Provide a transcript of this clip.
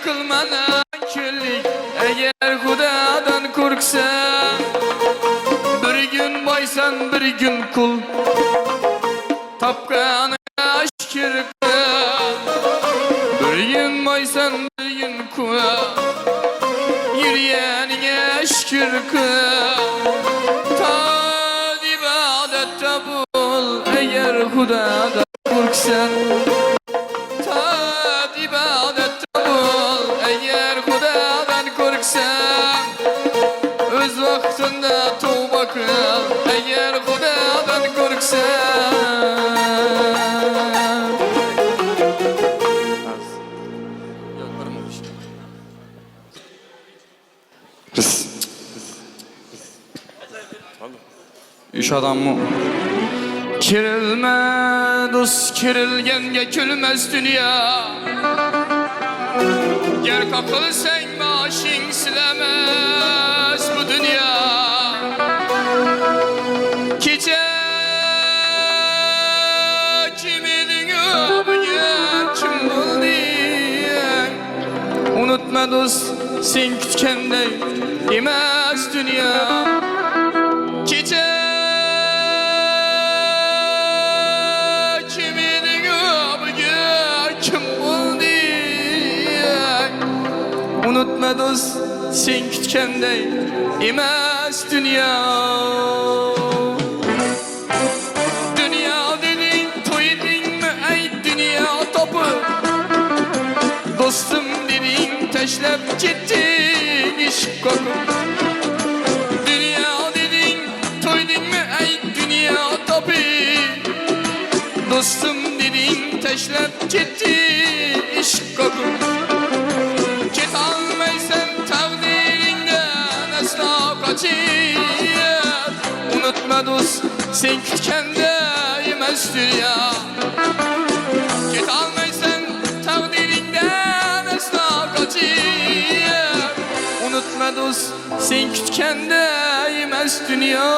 kılmana kirlik. Eğer Hudadan korksan, bir gün baysan bir gün kul. Tapkanı aşkir kıl. Bir gün baysan bir gün kul. Yürüyenine aşkir kıl. Ta ibadette bul. Eğer Hudadan korksan, ta ibadette bul. Eğer Hudadan korksan, öz vaktinde tövbe kıl. Eğer Hudadan korksan. Üç adam mı? Kirilme dost, kirilgenge külmez dünya. Ger kakılsan başın silemez bu dünya. Gece kimidin ömrün kim buldu? Unutma dost, sen kütkende emez dünya. Gece kimidin ömrün kim buldu? Unutma dost, sen kütkende emez dünya. Dünya dedin, toydun mu ey dünya topu? Dostum dedin, teşlep gittin iş koku. Dünya dedin, toydun mu ey dünya topu? Dostum dedin, teşlep gittin iş koku. Git almaysan takdirinden asla kaçır. Unutma dost, sen kütkende emez dünya. Git almaysan takdirinden asla kaçır. Unutma dost, sen kütkende emez dünya.